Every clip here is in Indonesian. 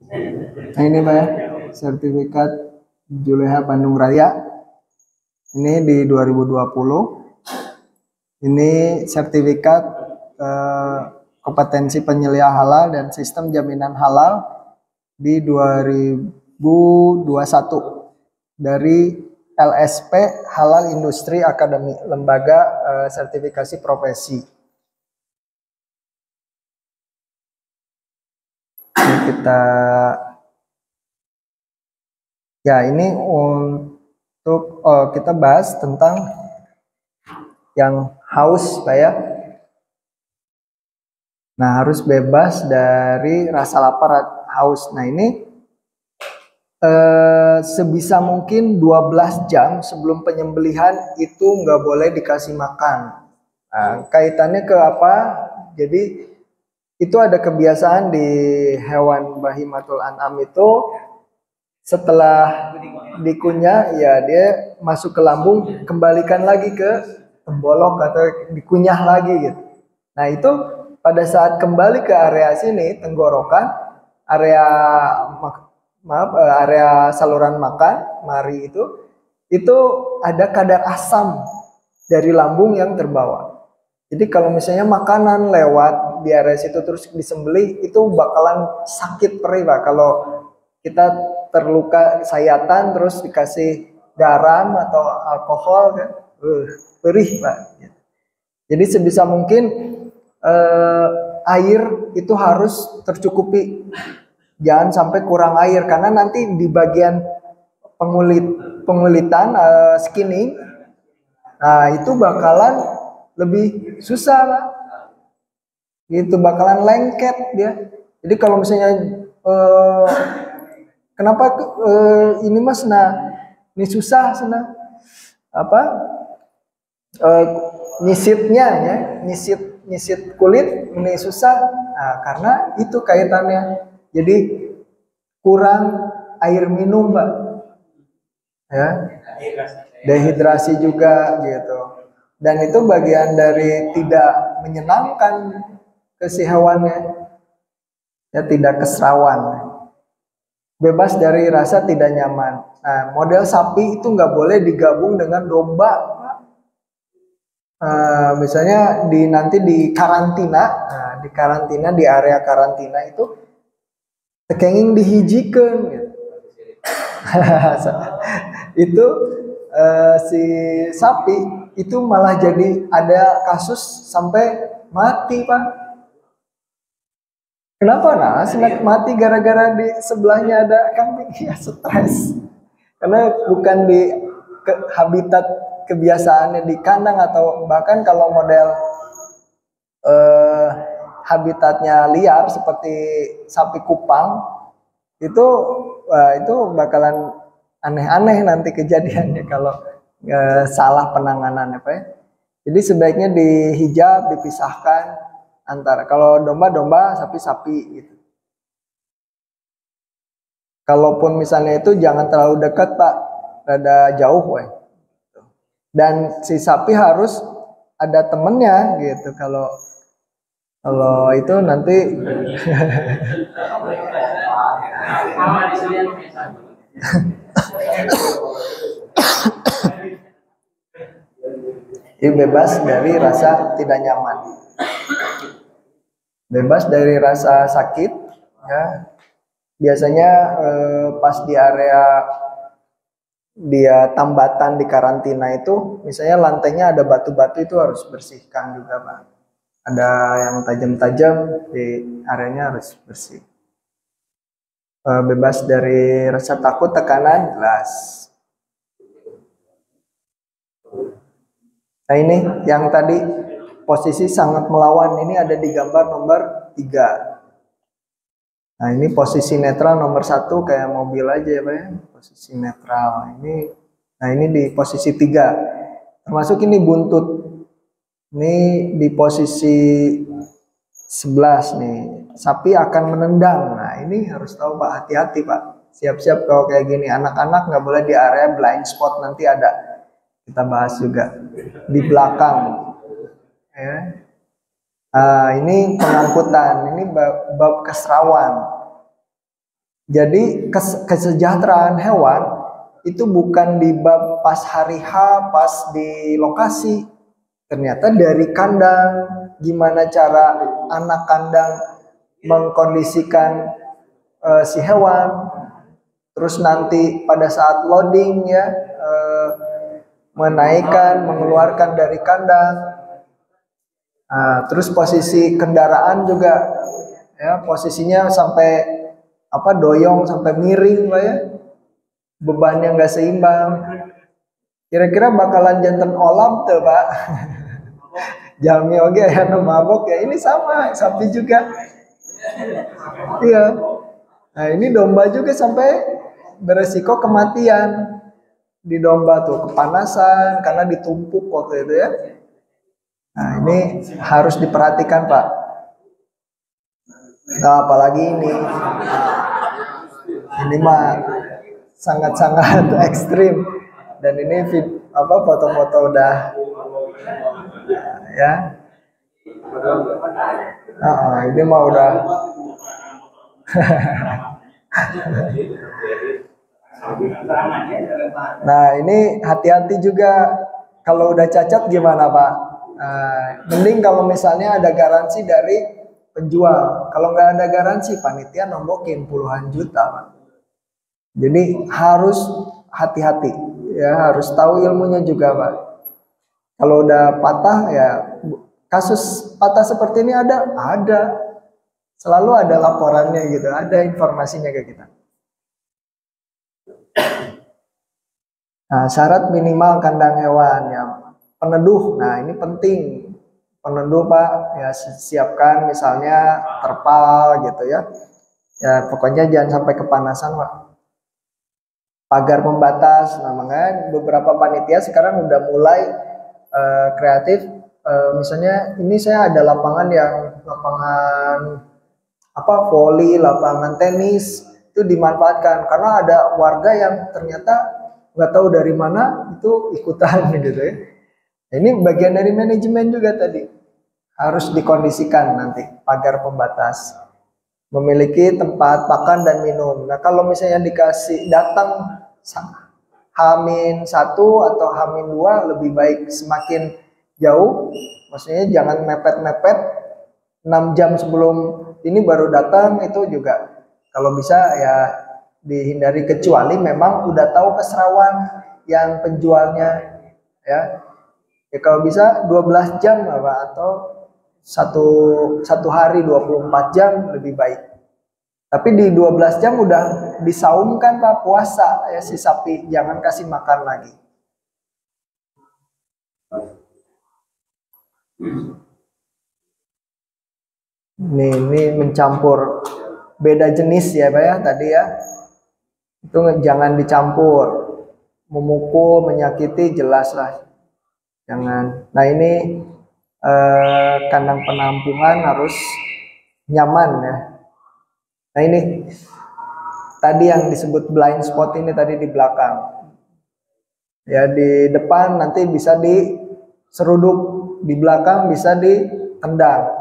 Nah ini Pak ya, sertifikat Juleha Bandung Raya. Ini di 2020. Ini sertifikat kompetensi penyelia halal dan sistem jaminan halal di 2021 dari LSP Halal Industri Akademi, lembaga sertifikasi profesi. Ini ini untuk kita bahas tentang yang haus Pak ya. Nah, harus bebas dari rasa lapar haus. Nah, ini sebisa mungkin 12 jam sebelum penyembelihan itu nggak boleh dikasih makan. Nah, kaitannya ke apa? Jadi itu ada kebiasaan di hewan bahimatul an'am itu setelah dikunyah ya dia masuk ke lambung, kembalikan lagi ke tembolok atau dikunyah lagi gitu. Nah itu pada saat kembali ke area sini tenggorokan, area area saluran makan mari itu ada kadar asam dari lambung yang terbawa. Jadi kalau misalnya makanan lewat di area situ terus disembelih itu bakalan sakit perih Pak. Kalau kita terluka sayatan terus dikasih garam atau alkohol kan, perih Pak. Jadi sebisa mungkin air itu harus tercukupi, jangan sampai kurang air karena nanti di bagian pengulitan skinning, nah itu bakalan lebih susah Pak. Gitu bakalan lengket dia. Jadi kalau misalnya kenapa ini Mas ini susah sana apa nyisitnya ya, nyisit kulit ini susah. Nah, karena itu kaitannya. Jadi kurang air minum Pak. Ya. Dehidrasi juga gitu. Dan itu bagian dari tidak menyenangkan ke si hewannya. Ya tidak keserawan. Bebas dari rasa tidak nyaman. Nah, model sapi itu nggak boleh digabung dengan domba. Misalnya nanti di karantina, di karantina di area karantina itu tekenging dihijikan. Gitu. Itu si sapi itu malah jadi ada kasus sampai mati Pak. Kenapa mati gara-gara di sebelahnya ada kambing? Ya stres. Karena bukan di habitat kebiasaannya di kandang atau bahkan kalau model habitatnya liar seperti sapi kupang itu bakalan aneh-aneh nanti kejadiannya kalau salah penanganannya Pak. Jadi sebaiknya dihijab, dipisahkan antara kalau domba-domba, sapi-sapi gitu. Kalaupun misalnya itu jangan terlalu dekat Pak, rada jauh weh. Dan si sapi harus ada temennya gitu. Kalau itu nanti bebas dari rasa tidak nyaman, bebas dari rasa sakit ya. Biasanya pas di area dia tambatan di karantina itu misalnya lantainya ada batu-batu itu harus bersihkan juga Pak. Ada yang tajam-tajam di areanya harus bersih. Bebas dari rasa takut, tekanan, jelas. Nah ini yang tadi posisi sangat melawan ini ada di gambar nomor 3. Nah ini posisi netral nomor 1 kayak mobil aja ya Pak ya. Posisi netral nah ini di posisi 3. Termasuk ini buntut. Ini di posisi 11 nih. Sapi akan menendang. Nah ini harus tahu Pak, hati-hati Pak. Siap-siap kalau kayak gini. Anak-anak nggak boleh di area blind spot, nanti ada. Kita bahas juga. Di belakang. Ya. Ini pengangkutan. Ini bab keserawan. Jadi kesejahteraan hewan itu bukan di bab pas hari H, pas di lokasi. Ternyata dari kandang, gimana cara anak kandang mengkondisikan si hewan. Terus nanti pada saat loading ya, menaikkan, mengeluarkan dari kandang. Nah, terus posisi kendaraan juga ya, posisinya sampai doyong sampai miring Pak ya, bebannya nggak seimbang. Kira-kira bakalan jantan olam tuh Pak. Jami oke ya mabok ya, ini sama sapi juga. Iya. Nah ini domba juga sampai beresiko kematian. Di domba tuh kepanasan karena ditumpuk waktu itu ya. Nah ini harus diperhatikan Pak. Nah apalagi ini mah sangat-sangat ekstrim, dan ini foto-foto udah ya. Ini mah udah Nah ini hati-hati juga kalau udah cacat gimana Pak? Mending kalau misalnya ada garansi dari penjual. Kalau nggak ada garansi, panitia nombokin puluhan juta Pak. Jadi harus hati-hati ya, harus tahu ilmunya juga Pak. Kalau udah patah ya, kasus patah seperti ini ada. Selalu ada laporannya gitu, ada informasinya ke kita. Nah, syarat minimal kandang hewan ya, peneduh. Nah, ini penting. Peneduh Pak, ya siapkan misalnya terpal gitu ya. Ya, pokoknya jangan sampai kepanasan Pak. Pagar pembatas, nah makanya beberapa panitia sekarang udah mulai kreatif. Misalnya ini saya ada lapangan voli, lapangan tenis itu dimanfaatkan karena ada warga yang ternyata nggak tahu dari mana itu ikutan gitu ya. Ini bagian dari manajemen juga tadi, harus dikondisikan nanti pagar pembatas, memiliki tempat makan dan minum. Nah kalau misalnya dikasih datang H-1 atau H-2 lebih baik semakin jauh, maksudnya jangan mepet-mepet 6 jam sebelum ini baru datang, itu juga kalau bisa ya dihindari, kecuali memang udah tahu keserawang yang penjualnya ya. Ya kalau bisa 12 jam Pak, atau satu hari 24 jam lebih baik. Tapi di 12 jam udah disaumkan Pak, puasa ya si sapi, jangan kasih makan lagi. Ini mencampur beda jenis ya Pak ya tadi ya. Itu jangan dicampur. Memukul, menyakiti jelas lah. Jangan. Nah ini kandang penampungan harus nyaman ya. Nah ini tadi yang disebut blind spot ini tadi di belakang. Ya di depan nanti bisa diseruduk, di belakang bisa ditendang.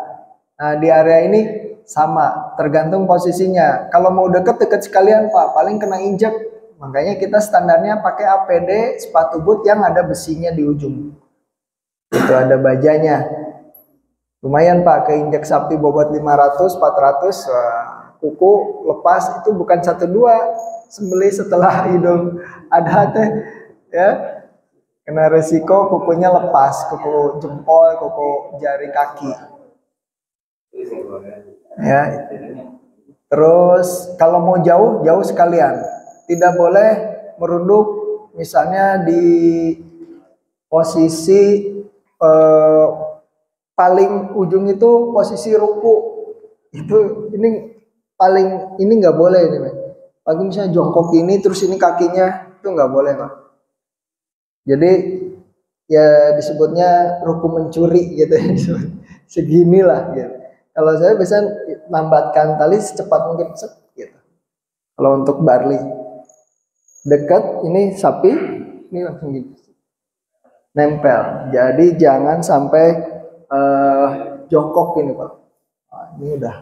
Nah di area ini sama, tergantung posisinya. Kalau mau deket-deket sekalian Pak, paling kena injek. Makanya kita standarnya pakai APD sepatu boot yang ada besinya di ujung. Itu ada bajanya. Lumayan Pak, keinjek sapi bobot 500, 400, kuku lepas itu bukan 1-2, sembelih setelah hidung ada teh ya, kena resiko kukunya lepas, kuku jempol, kuku jari kaki ya. Terus kalau mau jauh sekalian, tidak boleh merunduk, misalnya di posisi paling ujung itu posisi ruku, itu ini paling ini nggak boleh ini Pak. Pagi misalnya jongkok ini terus ini kakinya, itu nggak boleh Pak. Jadi ya disebutnya ruku mencuri gitu ya, seginilah gitu. Kalau saya bisa lambatkan tali secepat mungkin gitu. Kalau untuk barley dekat ini sapi ini langsung gitu nempel. Jadi jangan sampai jongkok ini Pak. Nah, ini udah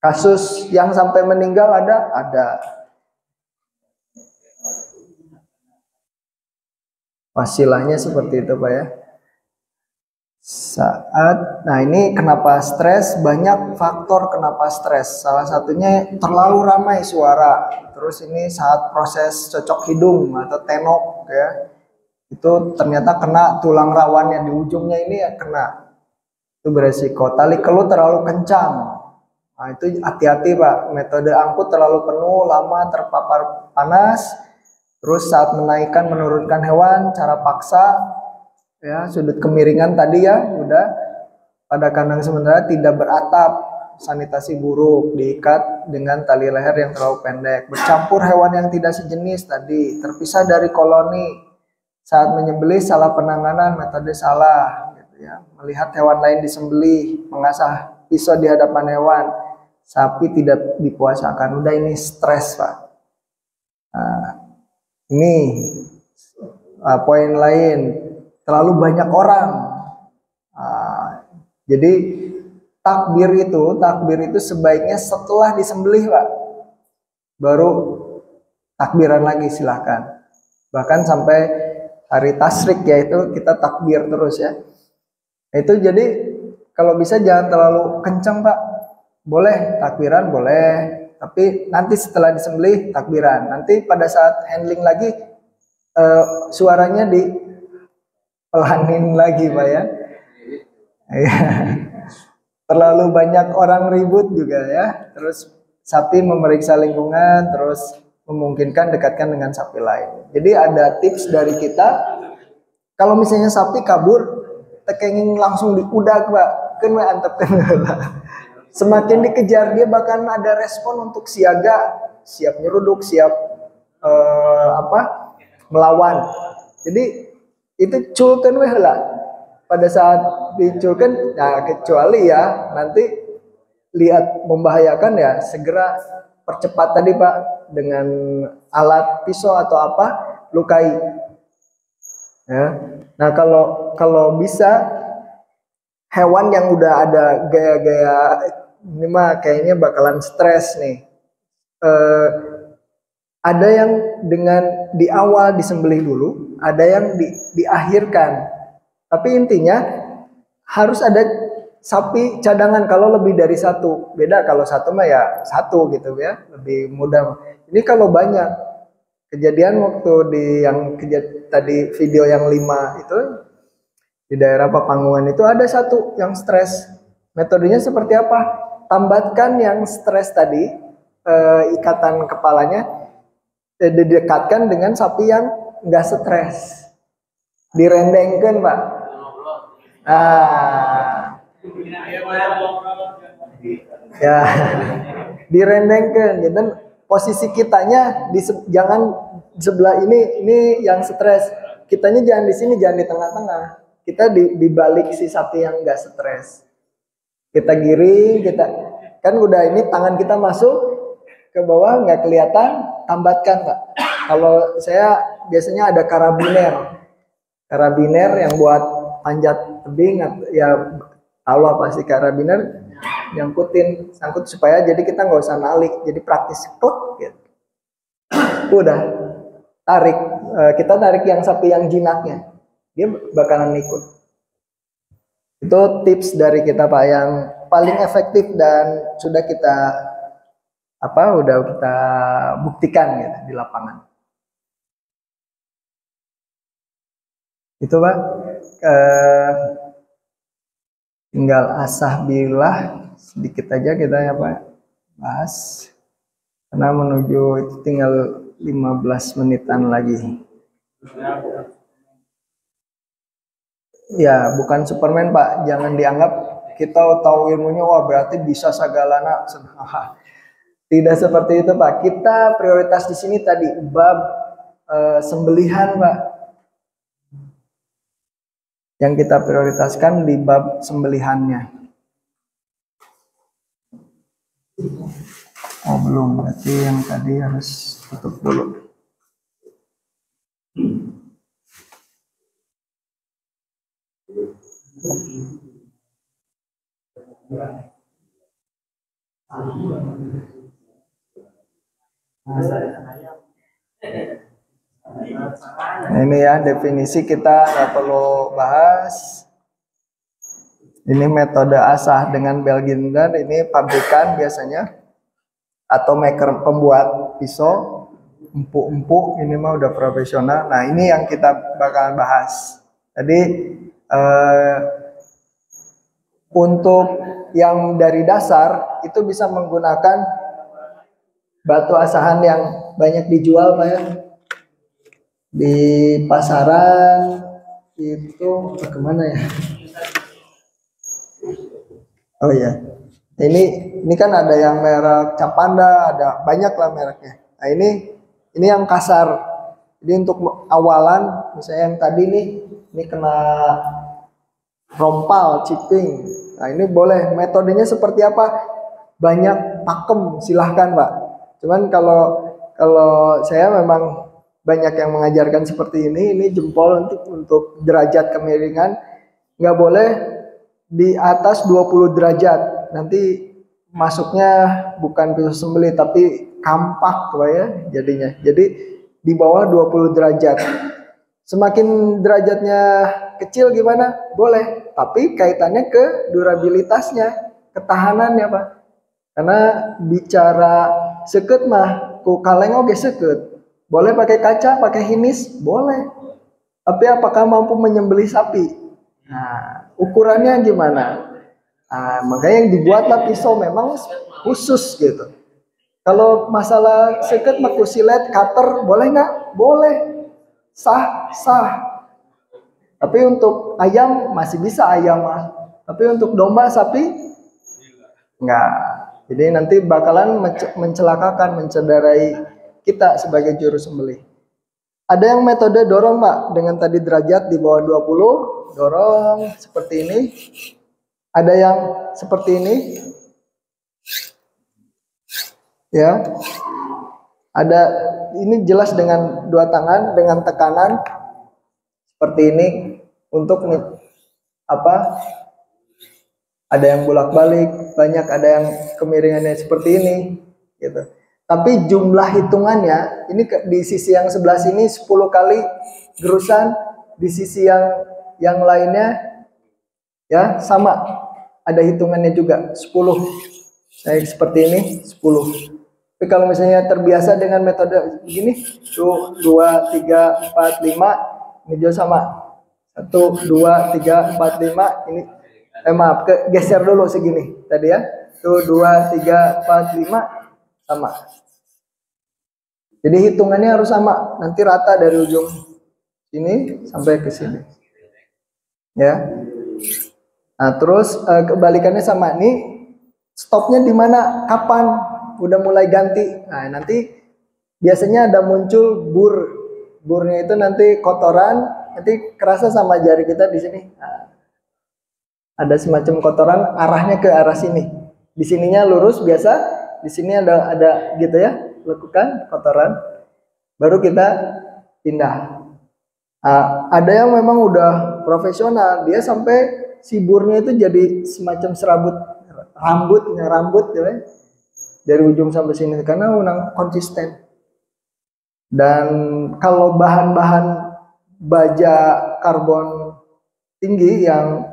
Kasus yang sampai meninggal ada. Wasilahnya seperti itu Pak ya. Nah ini kenapa stres? Banyak faktor kenapa stres. Salah satunya terlalu ramai suara. Terus ini saat proses cocok hidung atau tenok ya, itu ternyata kena tulang rawannya di ujungnya ini ya kena. Itu beresiko. Tali kelut terlalu kencang. Nah itu hati-hati Pak. Metode angkut terlalu penuh, lama, terpapar panas. Terus saat menaikkan menurunkan hewan, cara paksa, ya sudut kemiringan tadi ya udah. Pada kandang sementara tidak beratap, sanitasi buruk, diikat dengan tali leher yang terlalu pendek, bercampur hewan yang tidak sejenis tadi, terpisah dari koloni. Saat menyembelih salah penanganan, metode salah, gitu ya. Melihat hewan lain disembelih, mengasah pisau di hadapan hewan, sapi tidak dipuasakan. Udah ini stres Pak. Nah, ini poin lain, terlalu banyak orang. Jadi takbir itu sebaiknya setelah disembelih Pak, baru takbiran lagi silahkan. Bahkan sampai hari tasyrik yaitu kita takbir terus ya. Itu jadi kalau bisa jangan terlalu kencang Pak. Boleh takbiran boleh, tapi nanti setelah disembelih takbiran. Nanti pada saat handling lagi suaranya dipelanin lagi Pak ya. Terlalu banyak orang ribut juga ya. Terus sapi memeriksa lingkungan, terus memungkinkan dekatkan dengan sapi lain. Jadi ada tips dari kita. Kalau misalnya sapi kabur, tekenging langsung diudag Pak. Kan antep kan. Semakin dikejar dia bahkan ada respon untuk siaga, siap nyeruduk, siap melawan. Jadi itu culkan weh lah. Pada saat diculkan, nah kecuali ya nanti lihat membahayakan ya segera percepat tadi Pak dengan alat pisau atau apa, lukai. Ya. Nah kalau bisa hewan yang udah ada gaya-gaya ini mah kayaknya bakalan stres nih. Ada yang dengan di awal disembelih dulu, ada yang diakhirkan. Tapi intinya harus ada sapi cadangan kalau lebih dari satu. Beda kalau satu mah ya satu gitu ya, lebih mudah. Ini kalau banyak, kejadian waktu tadi video yang 5 itu di daerah Papangungan itu ada satu yang stres. Metodenya seperti apa? Tambatkan yang stres tadi, ikatan kepalanya didekatkan dengan sapi yang nggak stres, direndengkan Pak. Ya direndengkan. Dan posisi kitanya jangan sebelah ini yang stres. Kitanya jangan di sini, jangan di tengah-tengah. Kita di balik si sapi yang nggak stres. Kita giring, kita kan udah ini tangan kita masuk ke bawah nggak kelihatan, tambatkan Pak. Kalau saya biasanya ada karabiner yang buat panjat tebing ya, tahu apa sih karabiner, sangkut supaya jadi kita nggak usah nalik, jadi praktis klik gitu. Udah tarik, kita tarik yang sapi yang jinaknya, dia bakalan ikut. Itu tips dari kita Pak yang paling efektif dan sudah kita buktikan gitu di lapangan. Itu Pak, tinggal asah bilah sedikit aja kita ya Pak bahas, karena menuju itu tinggal 15 menitan lagi. Ya bukan Superman Pak, jangan dianggap kita tahu ilmunya wah berarti bisa sagalana. Tidak seperti itu Pak. Kita prioritas di sini tadi bab sembelihan Pak. Yang kita prioritaskan di bab sembelihannya. Oh belum, berarti yang tadi harus tutup dulu. Nah, ini ya definisi, kita nggak perlu bahas. Ini metode asah dengan Belginder, ini pabrikan biasanya atau maker pembuat pisau, empuk-empuk, ini mah udah profesional. Nah ini yang kita bakalan bahas. Jadi untuk yang dari dasar itu bisa menggunakan batu asahan yang banyak dijual Pak ya di pasaran itu. Kemana ya? Oh iya, ini kan ada yang merek Capanda, ada banyak lah mereknya. Nah ini yang kasar. Jadi untuk awalan, misalnya yang tadi nih, ini kena rompal, chipping. Nah ini boleh. Metodenya seperti apa? Banyak pakem, silahkan Pak. Cuman kalau saya memang banyak yang mengajarkan seperti ini jempol untuk derajat kemiringan. Nggak boleh di atas 20 derajat, nanti masuknya bukan pisau sembelih tapi kampak Pak ya jadinya. Jadi di bawah 20 derajat. Semakin derajatnya kecil gimana? Boleh, tapi kaitannya ke durabilitasnya, ketahanannya Pak. Karena bicara seket mah ku kaleng oge seket. Boleh pakai kaca, pakai hinis, boleh. Tapi apakah mampu menyembelih sapi? Nah, ukurannya gimana? Nah, makanya yang dibuatlah pisau memang khusus gitu. Kalau masalah seket, makusilet, cutter, boleh nggak? Boleh, sah. Tapi untuk ayam masih bisa ayam mah. Tapi untuk domba, sapi, nggak. Jadi nanti bakalan mencelakakan, mencederai kita sebagai juru sembelih. Ada yang metode dorong Pak, dengan tadi derajat di bawah 20, dorong seperti ini. Ada yang seperti ini. Ya. Ada ini jelas dengan dua tangan dengan tekanan seperti ini untuk apa? Ada yang bolak-balik, banyak ada yang kemiringannya seperti ini gitu. Tapi jumlah hitungannya ini di sisi yang sebelah sini 10 kali gerusan, di sisi yang lainnya ya sama, ada hitungannya juga 10. Nah, seperti ini 10. Tapi kalau misalnya terbiasa dengan metode begini, tuh 2 3 4 5 ini juga sama. 1 2 3 4 5 ini maaf, geser dulu segini tadi ya. Tuh 2 3 4 5 sama. Jadi hitungannya harus sama, nanti rata dari ujung ini sampai ke sini. Ya. Nah, terus kebalikannya sama. Nih stopnya di mana? Kapan? Udah mulai ganti. Nah, nanti biasanya ada muncul bur. Burnya itu nanti kotoran, nanti kerasa sama jari kita di sini. Nah, ada semacam kotoran arahnya ke arah sini. Di sininya lurus biasa, di sini ada gitu ya, lekukan kotoran. Baru kita pindah. Nah, ada yang memang udah profesional, dia sampai si burnya itu jadi semacam serabut rambut gitu ya. Dari ujung sampai sini karena memang konsisten. Dan kalau bahan-bahan baja karbon tinggi yang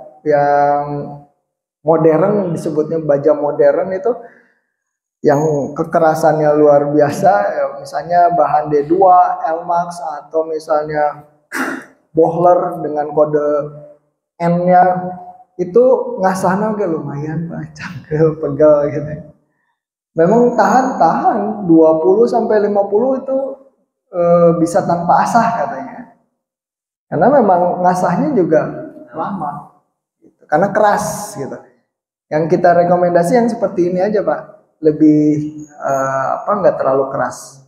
modern, disebutnya baja modern itu yang kekerasannya luar biasa ya, misalnya bahan D2, Elmax atau misalnya Bohler dengan kode N-nya itu ngasahna ke lumayan Pak, cangkel, pegel gitu. Memang tahan 20 sampai 50 itu bisa tanpa asah katanya. Karena memang ngasahnya juga lama. Gitu. Karena keras gitu. Yang kita rekomendasi yang seperti ini aja Pak. Lebih nggak terlalu keras.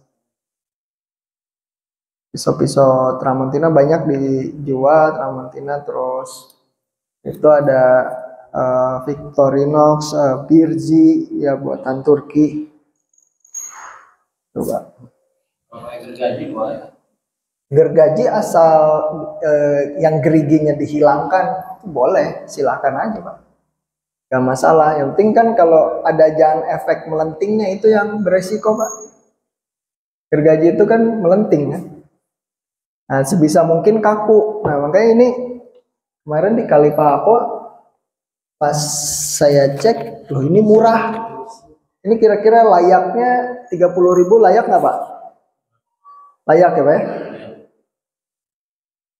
Pisau-pisau Tramontina banyak dijual Tramontina, terus itu ada Victorinox, Birzi ya buatan Turki. Coba. Gergaji asal yang geriginya dihilangkan boleh, silakan aja Pak. Gak masalah. Yang penting kan kalau ada jangan efek melentingnya itu yang beresiko Pak. Gergaji itu kan melenting kan. Nah sebisa mungkin kaku. Nah makanya ini kemarin di Kalipapo pas saya cek, loh ini murah. Ini kira-kira layaknya 30.000 layak nggak Pak? Layak ya Pak ya?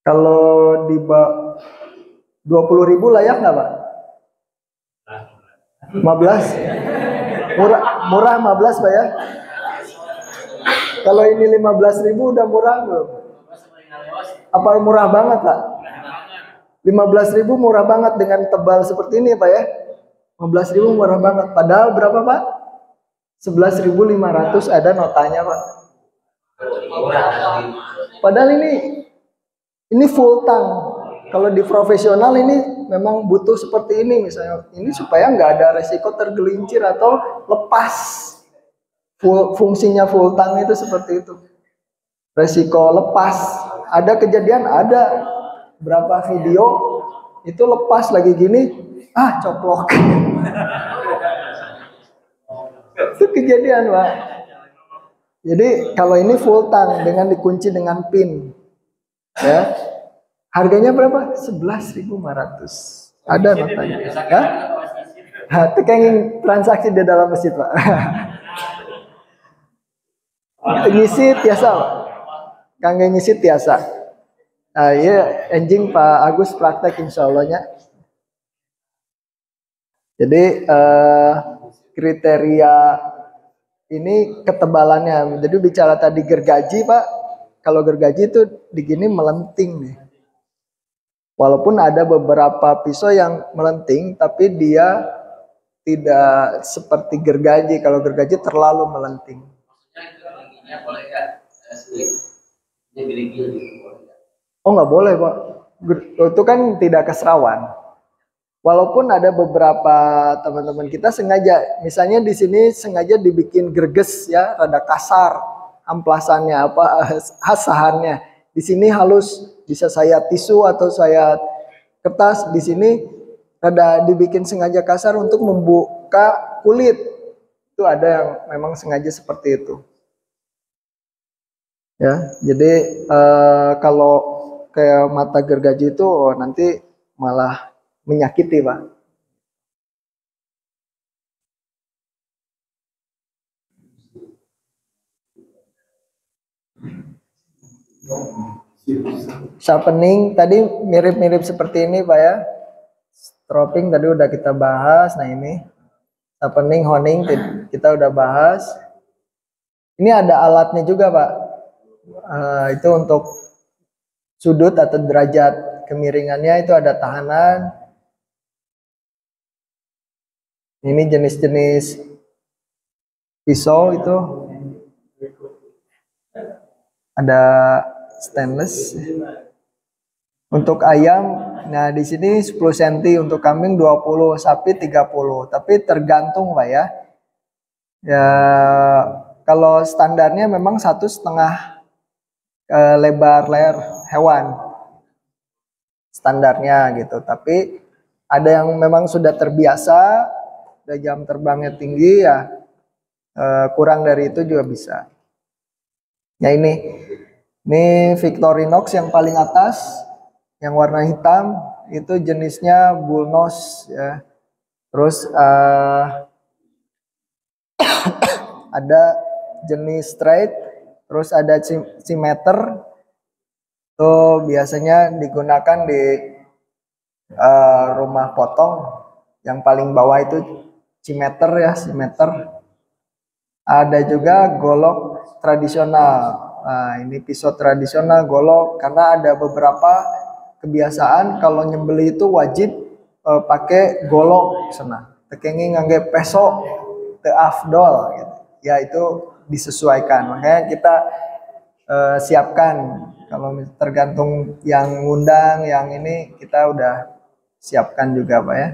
Kalau di 20.000 layak nggak Pak? 15? Murah 15 Pak ya? Kalau ini 15.000 udah murah belum? Apa murah banget Pak? 15.000 murah banget dengan tebal seperti ini Pak ya? 15.000 murah banget. Padahal berapa Pak? 11.500 ada notanya Pak. Padahal ini full tank. Kalau di profesional ini memang butuh seperti ini misalnya. Ini supaya nggak ada resiko tergelincir atau lepas. Fungsinya full tank itu seperti itu. Resiko lepas. Ada kejadian, ada berapa video itu lepas lagi gini, coplok. Itu kejadian Pak. Jadi kalau ini full tank dengan dikunci dengan pin, ya harganya berapa? 11.500. Ada notanya. Ya? Itu kayak transaksi di dalam masjid Pak. Ngisi tiasa Pak. Kangge ngisi tiasa. Iya enjing Pak Agus praktek insya Allahnya. Jadi kriteria ini ketebalannya. Jadi bicara tadi gergaji Pak. Kalau gergaji itu digini melenting nih. Walaupun ada beberapa pisau yang melenting, tapi dia tidak seperti gergaji. Kalau gergaji terlalu melenting. Oh nggak boleh Pak. Itu kan tidak keserawan. Walaupun ada beberapa teman-teman kita sengaja, misalnya di sini sengaja dibikin greges ya, rada kasar amplasannya hasahannya. Di sini halus, bisa saya tisu atau saya kertas. Di sini rada dibikin sengaja kasar untuk membuka kulit. Itu ada yang memang sengaja seperti itu. Ya, jadi kalau kayak mata gergaji itu nanti malah menyakiti Pak. Sharpening tadi mirip-mirip seperti ini Pak ya. Stropping tadi udah kita bahas. Nah ini sharpening, honing kita udah bahas. Ini ada alatnya juga Pak. Itu untuk sudut atau derajat kemiringannya itu ada tahanan. Ini jenis-jenis pisau itu ada stainless. Untuk ayam, nah di sini 10 cm, untuk kambing 20, sapi 30. Tapi tergantung Pak ya. Ya kalau standarnya memang 1,5 lebar leher hewan. Standarnya gitu. Tapi ada yang memang sudah terbiasa, udah jam terbangnya tinggi ya, kurang dari itu juga bisa. Ya ini Victorinox yang paling atas, yang warna hitam itu jenisnya bullnose ya. Terus ada jenis straight, terus ada cimeter. Itu biasanya digunakan di rumah potong. Yang paling bawah itu cimeter ya, cimeter. Ada juga golok tradisional. Nah, ini pisau tradisional golok karena ada beberapa kebiasaan kalau nyembeli itu wajib pakai golok sana. Tekengi ngangge peso te afdol gitu. Ya itu disesuaikan. Makanya kita siapkan kalau tergantung yang ngundang, yang ini kita udah siapkan juga Pak ya.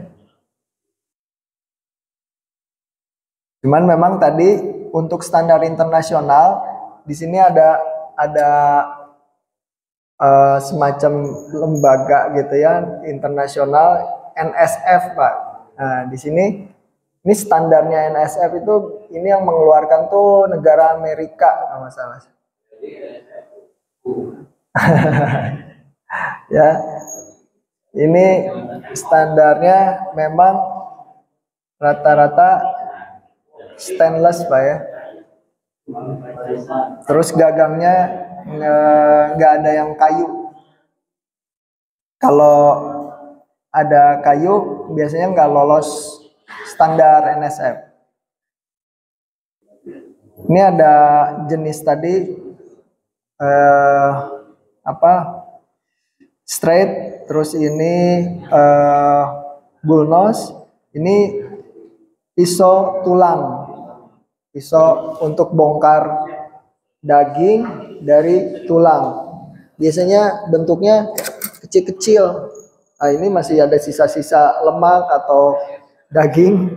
Cuman memang tadi untuk standar internasional di sini ada semacam lembaga gitu ya internasional, NSF Pak. Nah, di sini ini standarnya NSF itu ini yang mengeluarkan tuh negara Amerika kalau nggak salah. Ya, ini standarnya memang rata-rata stainless Pak ya. Terus gagangnya nggak ada yang kayu. Kalau ada kayu biasanya nggak lolos standar NSF. Ini ada jenis tadi straight, terus ini bullnose, ini pisau tulang, pisau untuk bongkar daging dari tulang. Biasanya bentuknya kecil-kecil. Nah, ini masih ada sisa-sisa lemak atau daging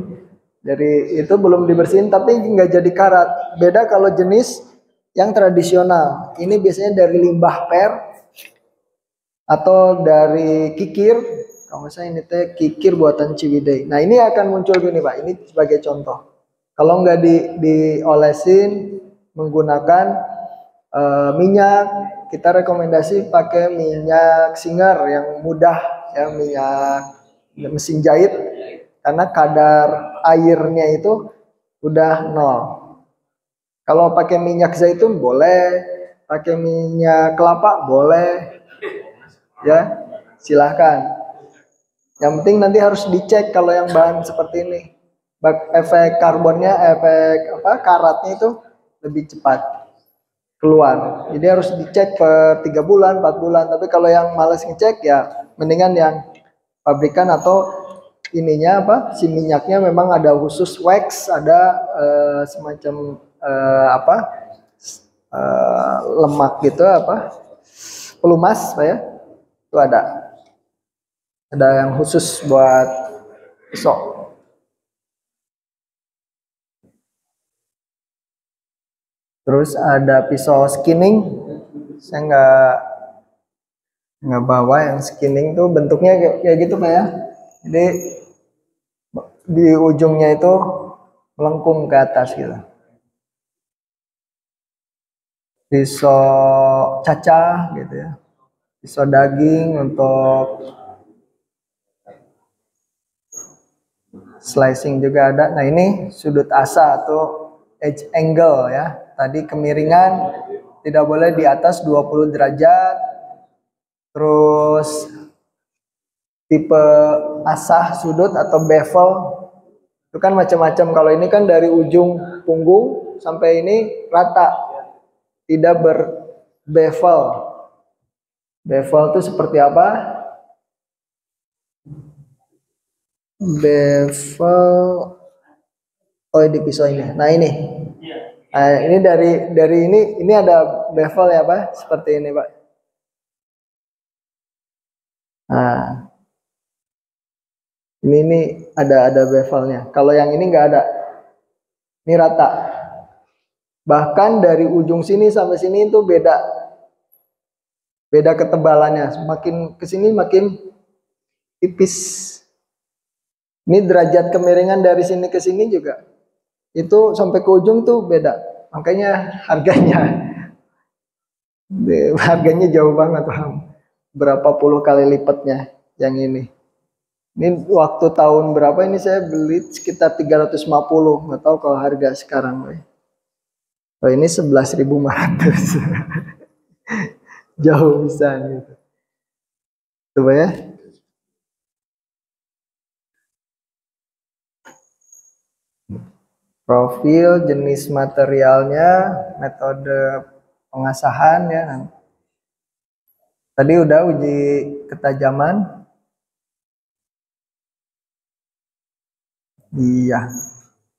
dari itu belum dibersihin tapi nggak jadi karat. Beda kalau jenis yang tradisional. Ini biasanya dari limbah per atau dari kikir. Kalau saya ini teh kikir buatan Ciwidey. Nah, ini akan muncul gini Pak. Ini sebagai contoh. Kalau nggak diolesin menggunakan minyak, kita rekomendasi pakai minyak Singer yang mudah ya, minyak mesin jahit, karena kadar airnya itu udah nol. Kalau pakai minyak zaitun boleh, pakai minyak kelapa boleh, ya silahkan. Yang penting nanti harus dicek kalau yang bahan seperti ini, efek karbonnya, efek karatnya itu lebih cepat keluar. Jadi harus dicek per 3 bulan, 4 bulan. Tapi kalau yang males ngecek ya mendingan yang pabrikan atau ininya si minyaknya memang ada khusus wax, ada semacam lemak gitu pelumas Pak ya. Itu ada yang khusus buat pisau. Terus ada pisau skinning. Saya nggak bawa yang skinning tuh, bentuknya kayak gitu Pak ya. Jadi di ujungnya itu melengkung ke atas gitu. Pisau cacah gitu ya. Pisau daging untuk slicing juga ada. Nah, ini sudut asa atau edge angle ya. Tadi kemiringan tidak boleh di atas 20 derajat. Terus tipe asah sudut atau bevel itu kan macam-macam. Kalau ini kan dari ujung punggung sampai ini rata, tidak berbevel. Bevel itu seperti apa? Bevel, oh di pisau ini. Nah ini, ini dari ini ada bevel ya Pak, seperti ini Pak. Nah, ini ada bevelnya. Kalau yang ini nggak ada, ini rata. Bahkan dari ujung sini sampai sini itu beda ketebalannya. Semakin kesini makin tipis. Ini derajat kemiringan dari sini ke sini juga itu sampai ke ujung tuh beda. Makanya harganya jauh banget, berapa puluh kali lipatnya yang ini. Ini waktu tahun berapa ini saya beli sekitar 350, nggak tahu kalau harga sekarang. Oh, ini 11.500. Jauh bisa gitu. Coba ya. Profil, jenis materialnya, metode pengasahan ya. Tadi udah uji ketajaman. Iya.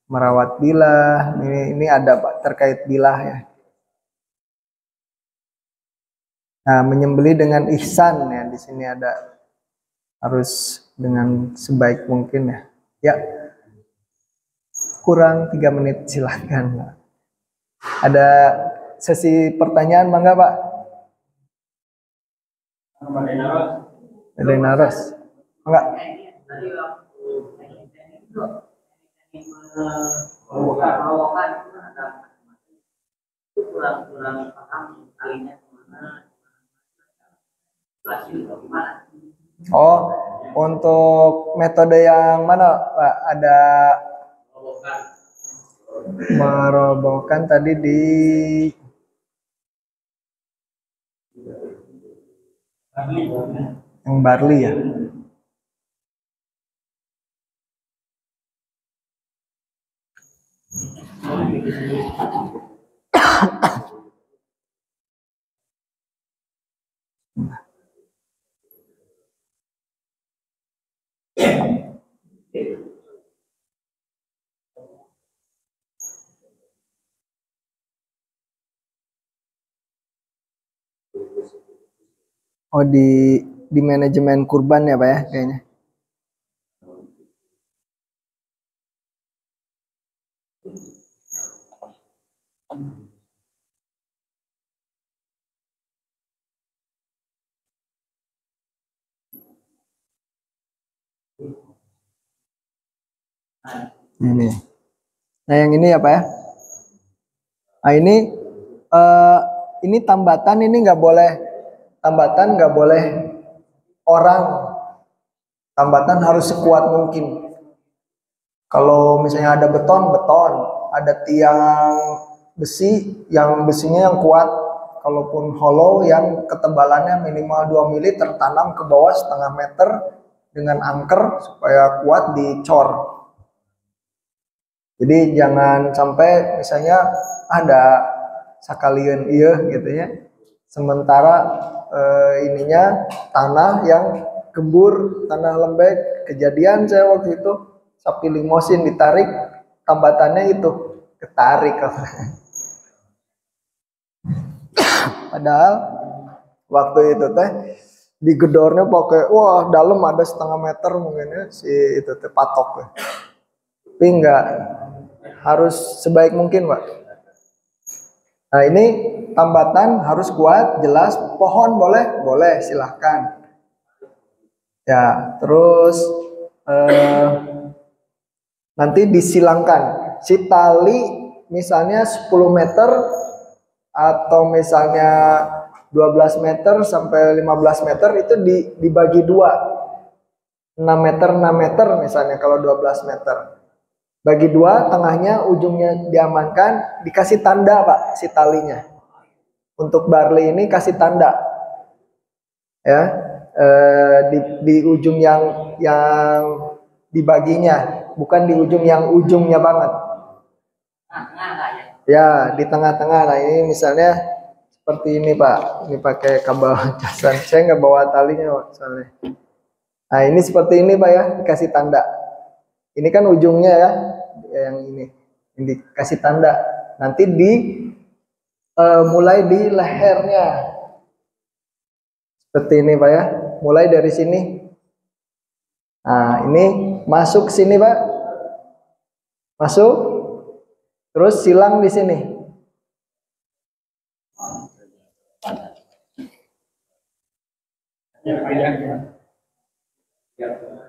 Merawat bilah. Ini ada Pak terkait bilah ya. Nah, menyembelih dengan ihsan ya, di sini ada, harus dengan sebaik mungkin ya. Ya. Kurang 3 menit silahkan. Ada sesi pertanyaan mangga Pak? Ada yang naros? Enggak? Rowokan itu kan ada itu kurang paham kalinya kemana gimana. Oh, untuk metode yang mana Pak? Ada merobohkan tadi di yang barley ya. Oh di manajemen kurban ya Pak ya kayaknya. Ini. Nah yang ini ya Pak ya. Nah ini tambatan ini nggak boleh. Tambatan nggak boleh orang. Tambatan harus sekuat mungkin. Kalau misalnya ada beton, ada tiang besi, yang besinya yang kuat. Kalaupun hollow yang ketebalannya minimal 2 mili tertanam ke bawah setengah meter dengan angker supaya kuat dicor. Jadi jangan sampai misalnya ada sakalian iya gitu ya. Sementara ininya tanah yang gembur, tanah lembek. Kejadian saya waktu itu sapi limosin ditarik, tambatannya itu ketarik. Padahal waktu itu teh digedornya pakai wah dalam ada setengah meter mungkin ya si itu teh patok. Tapi enggak, harus sebaik mungkin Pak. Nah ini tambatan harus kuat, jelas. Pohon boleh silahkan. Ya terus nanti disilangkan. Si tali misalnya 10 meter atau misalnya 12 meter sampai 15 meter itu dibagi dua. 6 meter misalnya kalau 12 meter. Bagi dua, tengahnya ujungnya diamankan, dikasih tanda Pak si talinya. Untuk barley ini kasih tanda. Ya. Di ujung yang dibaginya, bukan di ujung yang ujungnya banget. Ya, di tengah-tengah. Nah, ini misalnya seperti ini Pak. Ini pakai kabel casan. Saya nggak bawa talinya Pak, soalnya. Nah, ini seperti ini Pak ya, dikasih tanda. Ini kan ujungnya ya, yang ini dikasih tanda. Nanti mulai di lehernya. Seperti ini Pak ya. Mulai dari sini. Nah, ini masuk sini Pak. Masuk. Terus silang di sini.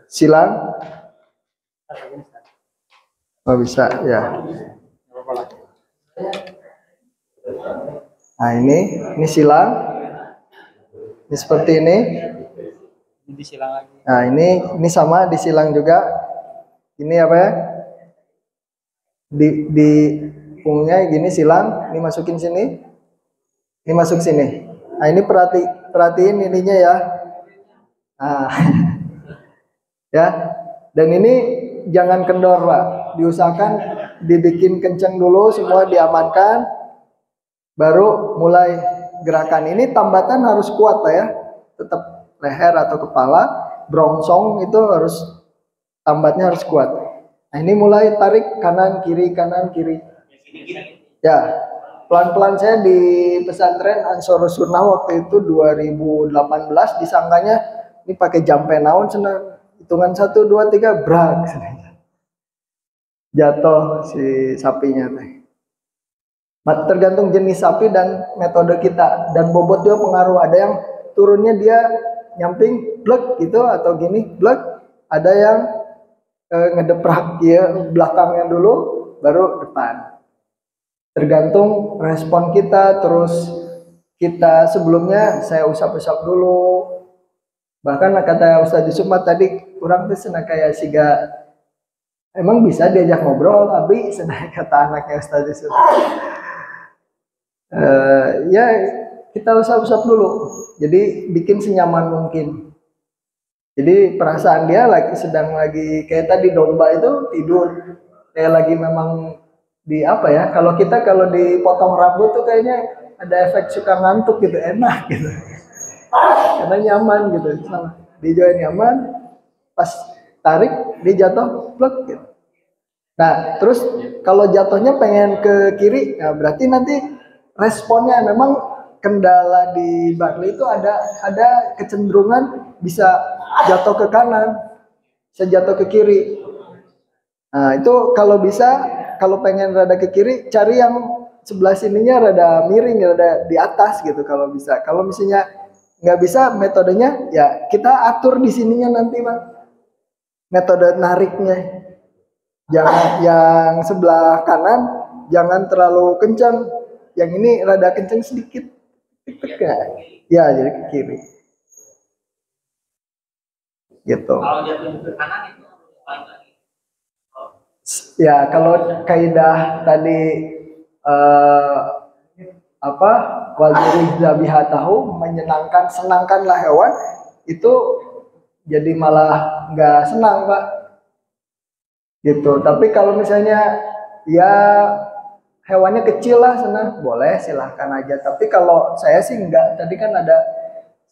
Silang. Oh bisa ya. Nah ini silang. Ini seperti ini. Disilang lagi. Nah ini sama disilang juga. Ini apa ya? Di punggungnya gini silang. Ini masukin sini. Ini masuk sini. Nah ini perhatiin ininya ya. Nah ya. Dan ini jangan kendor Pak. Diusahakan dibikin kenceng dulu, semua diamankan. Baru mulai gerakan. Ini tambatan harus kuat Pak ya. Tetap leher atau kepala, brongsong itu harus tambatnya harus kuat. Nah ini mulai tarik kanan kiri. Ya, pelan-pelan. Saya di pesantren Ansarus Sunnah waktu itu 2018 disangkanya ini pakai jampe naon senang. Hitungan 1 2 3 brak. Jatuh si sapinya teh. Tergantung jenis sapi dan metode kita, dan bobot juga pengaruh. Ada yang turunnya dia nyamping blek gitu atau gini blek, ada yang ngedeprak ya belakangnya dulu baru depan. Tergantung respon kita, terus kita sebelumnya saya usap-usap dulu. Bahkan kata Ustaz Yusuf tadi kurang tuh senang kayak siga emang bisa diajak ngobrol tapi senang kata anaknya Ustaz Yusuf. Ya kita usap-usap dulu. Jadi bikin senyaman mungkin. Jadi perasaan dia sedang lagi kayak tadi domba itu tidur. Kayak lagi memang di apa ya? Kalau dipotong rambut tuh kayaknya ada efek suka ngantuk gitu, enak gitu. Karena nyaman gitu. Dia nyaman, pas tarik dia jatuh plek gitu. Nah, terus kalau jatuhnya pengen ke kiri, ya berarti nanti responnya memang kendala di Barley itu ada kecenderungan bisa jatuh ke kanan, bisa jatuh ke kiri. Nah, itu kalau bisa, kalau pengen rada ke kiri, cari yang sebelah sininya rada miring, rada di atas gitu kalau bisa. Kalau misalnya nggak bisa metodenya, ya kita atur di sininya nanti, Bang. Metode nariknya. Jangan yang sebelah kanan jangan terlalu kencang. Yang ini rada kencang sedikit. Ya, jadi ke kiri. Gitu. Kalau jatuh ke kanan itu lagi. Ya, kalau kaidah tadi wajib zabihatahu, menyenangkan, senangkanlah hewan, itu jadi malah nggak senang, Pak. Gitu. Tapi kalau misalnya ya hewannya kecil lah, senang, boleh silahkan aja. Tapi kalau saya sih enggak, tadi kan ada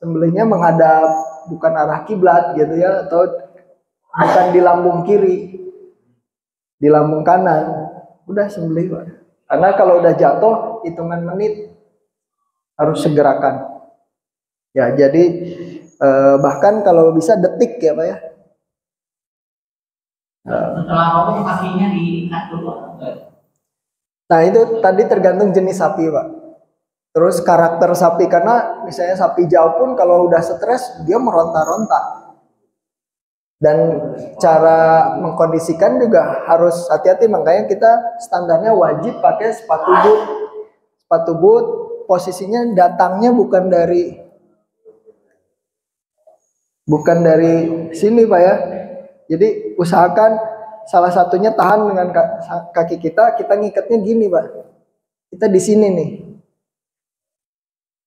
sembelihnya menghadap bukan arah kiblat gitu ya, atau bukan di lambung kiri, di lambung kanan, udah sembelih, Pak. Karena kalau udah jatuh hitungan menit harus segerakan. Ya, jadi bahkan kalau bisa detik ya, Pak ya. Setelah ngomong kakinya diikat dulu. Nah, itu tadi tergantung jenis sapi, Pak. Terus karakter sapi, karena misalnya sapi jauh pun kalau udah stres dia meronta-ronta. Dan cara mengkondisikan juga harus hati-hati, makanya kita standarnya wajib pakai sepatu boot. Sepatu boot posisinya datangnya bukan dari sini, Pak ya. Jadi usahakan salah satunya tahan dengan kaki kita ngikatnya gini, Pak. Kita di sini nih.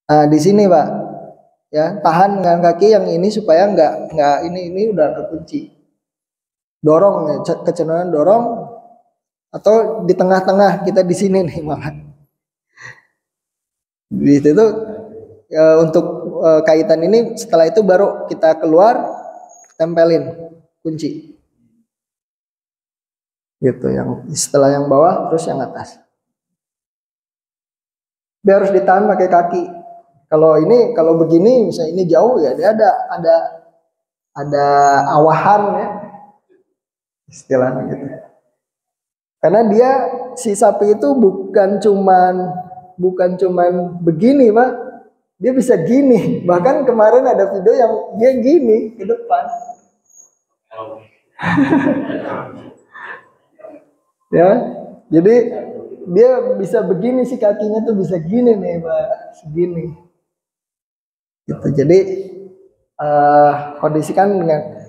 Nah, di sini, Pak. Ya, tahan dengan kaki yang ini supaya nggak ini udah kekunci. Dorong, kecenderungan dorong, atau di tengah-tengah kita di sini nih, malah. Di situ ya, untuk kaitan ini setelah itu baru kita keluar tempelin kunci. Gitu, yang setelah yang bawah terus yang atas. Dia harus ditahan pakai kaki. Kalau begini misalnya ini jauh ya dia ada awahan ya. Istilahnya gitu. Karena dia si sapi itu bukan cuman begini, Pak. Dia bisa gini. Bahkan kemarin ada video yang dia gini ke depan. Ya, jadi dia bisa begini sih, kakinya tuh bisa gini nih, Pak, segini. Gitu. Jadi kondisikan dengan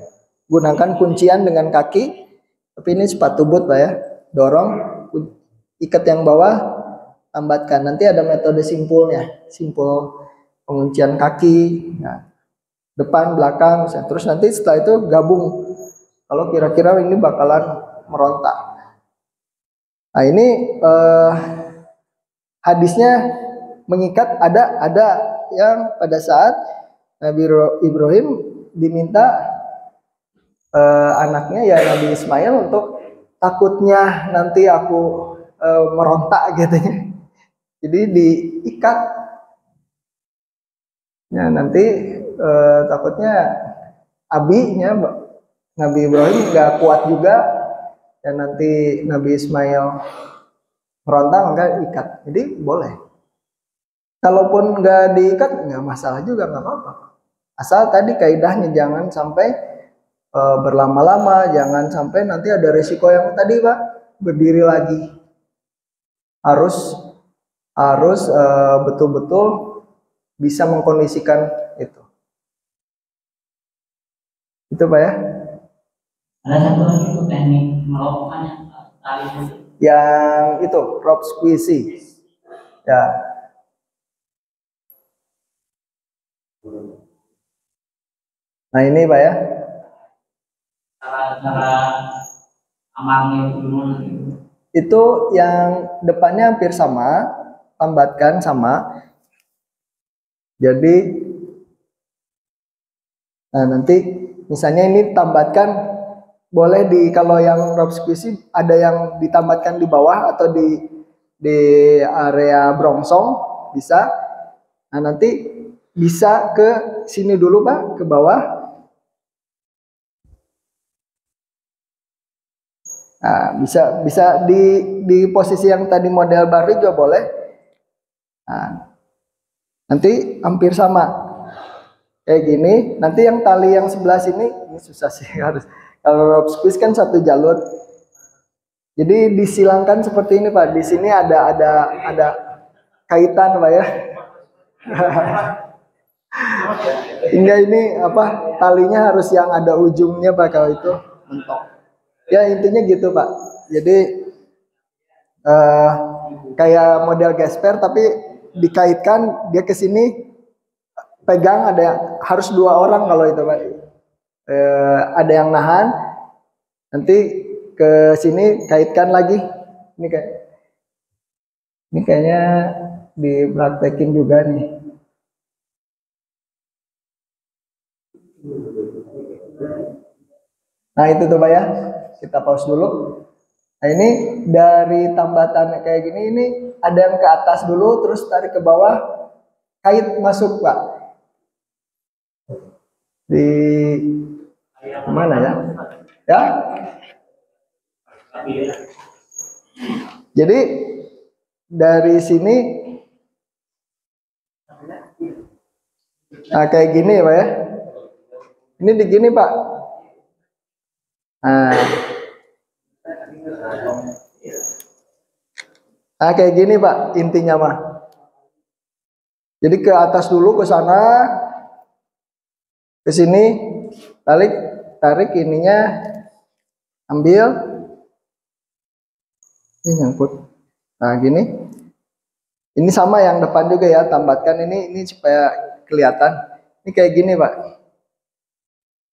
gunakan kuncian dengan kaki, tapi ini sepatu boot, Pak ya. Dorong, ikat yang bawah, tambatkan. Nanti ada metode simpulnya, simpul penguncian kaki, nah, depan, belakang, terus nanti setelah itu gabung. Kalau kira-kira ini bakalan merontak. Nah, ini hadisnya mengikat ada yang pada saat Nabi Ibrahim diminta anaknya ya Nabi Ismail untuk takutnya nanti aku merontak gitu ya. Jadi diikat. Ya nanti takutnya abinya Nabi Ibrahim nggak kuat juga dan nanti Nabi Ismail merontak, maka ikat. Jadi boleh. Kalaupun nggak diikat nggak masalah juga, nggak apa-apa. Asal tadi kaidahnya jangan sampai berlama-lama, jangan sampai nanti ada resiko yang tadi Pak, berdiri lagi. Harus betul-betul bisa mengkondisikan itu. Itu Pak ya. Ada satu lagi tuh teknik melompat tali yang itu rope squeeze ya. Nah ini Pak ya, cara amalnya itu yang depannya hampir sama, tambatkan sama. Jadi nah nanti misalnya ini tambatkan, boleh di kalau yang rope squeeze ada yang ditambatkan di bawah atau di area brongsong bisa. Nah nanti bisa ke sini dulu Pak, ke bawah. Nah, bisa di posisi yang tadi model baru juga boleh. Nah, nanti hampir sama kayak gini. Nanti yang tali yang sebelah sini ini susah sih harus. Kalau rope squeeze kan satu jalur. Jadi disilangkan seperti ini Pak. Di sini ada kaitan Pak ya. Hingga ini apa, talinya harus yang ada ujungnya Pak, kalau itu mentok. Ya intinya gitu Pak. Jadi kayak model gesper tapi dikaitkan, dia ke sini pegang, ada harus 2 orang kalau itu Pak. Ada yang nahan, nanti ke sini kaitkan lagi. Ini kayaknya dipraktekin juga nih. Nah itu tuh Pak ya, kita pause dulu. Nah ini dari tambatan kayak gini, ini ada yang ke atas dulu, terus tarik ke bawah, kait masuk Pak. Di mana ya? Ya. Jadi dari sini, nah kayak gini Pak ya. Ini di gini Pak. Nah kayak gini Pak intinya mah. Jadi ke atas dulu, ke sana, ke sini, tarik ininya, ambil, ini nyangkut. Nah gini, ini sama yang depan juga ya, tambatkan ini supaya kelihatan. Ini kayak gini Pak,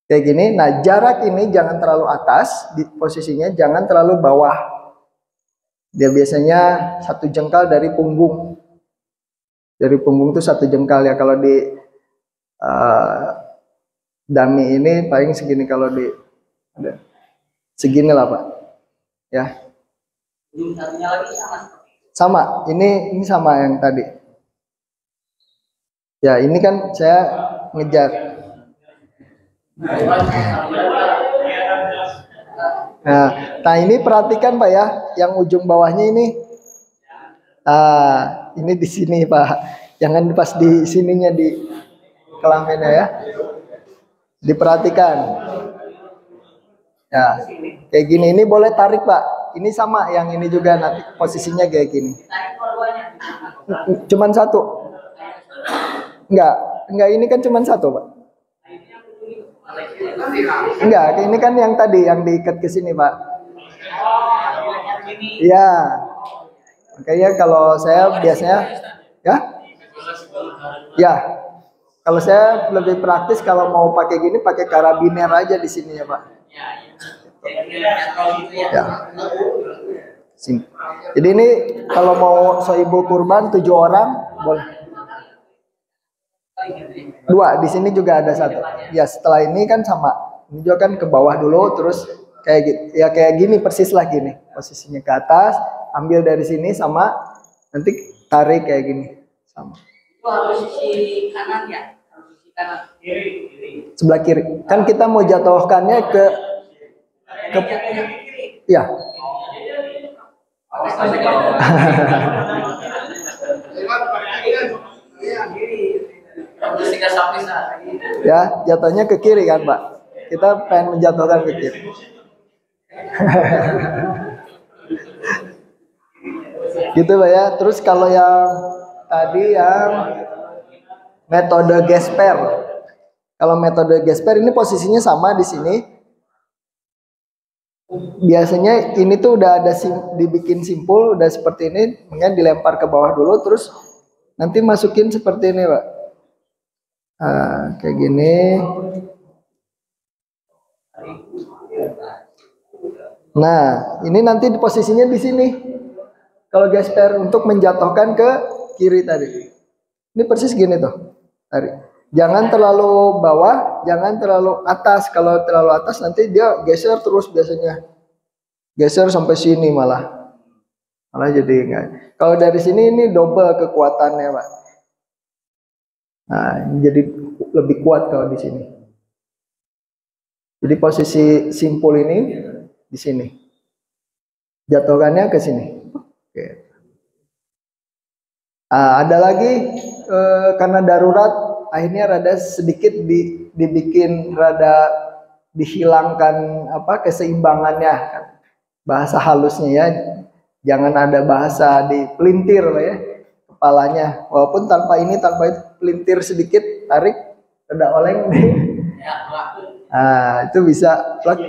kayak gini. Nah jarak ini jangan terlalu atas, di posisinya jangan terlalu bawah. Dia biasanya 1 jengkal dari punggung. Dari punggung itu 1 jengkal ya. Kalau di dummy ini paling segini, kalau di segini lah Pak. Ya. Sama. Ini sama yang tadi. Ya ini kan saya ngejar. Nah ini perhatikan Pak ya, yang ujung bawahnya ini. Ini di sini Pak, jangan pas di sininya, di kelaminnya ya. Diperhatikan. Ya, kayak gini. Ini boleh tarik Pak. Ini sama yang ini juga, nanti posisinya kayak gini. Cuman 1. Enggak, ini kan cuman 1 Pak. Enggak, ini kan yang tadi yang diikat ke sini Pak. Iya. Makanya kalau saya biasanya ya. Kalau saya lebih praktis, kalau mau pakai gini pakai karabiner aja di sini ya Pak. Ya. Jadi ini kalau mau sohibul kurban 7 orang boleh. 2 di sini juga ada 1. Ya setelah ini kan sama. Ini juga kan ke bawah dulu, terus kayak gitu. Ya kayak gini persis lah gini. Posisinya ke atas, ambil dari sini sama, nanti tarik kayak gini sama. Itu harus sisi kanan ya, harus sisi kanan. Kiri. Sebelah kiri. Kan kita mau jatuhkannya ke ya. Ya, jatuhnya ke kiri kan Pak. Kita pengen menjatuhkan ke kiri. Gitu Pak ya. Terus kalau yang tadi yang metode gesper. Kalau metode gesper ini posisinya sama di sini. Biasanya ini tuh udah ada dibikin simpul, udah seperti ini, kemudian dilempar ke bawah dulu, terus nanti masukin seperti ini Pak. Nah, kayak gini. Nah, ini nanti posisinya di sini. Kalau gesper untuk menjatuhkan ke kiri tadi. Ini persis gini tuh. Tarik. Jangan terlalu bawah, jangan terlalu atas. Kalau terlalu atas nanti dia geser terus biasanya. Geser sampai sini malah. Malah jadi enggak. Kalau dari sini ini double kekuatannya, Pak. Nah, jadi lebih kuat kalau di sini. Jadi posisi simpul ini di sini. Jatuhkannya ke sini. Oke. Nah, ada lagi karena darurat akhirnya rada sedikit dibikin rada dihilangkan apa keseimbangannya kan. Bahasa halusnya ya. Jangan ada bahasa dipelintir ya kepalanya. Walaupun tanpa itu pelintir sedikit, tarik rada oleng. Nah, itu bisa plug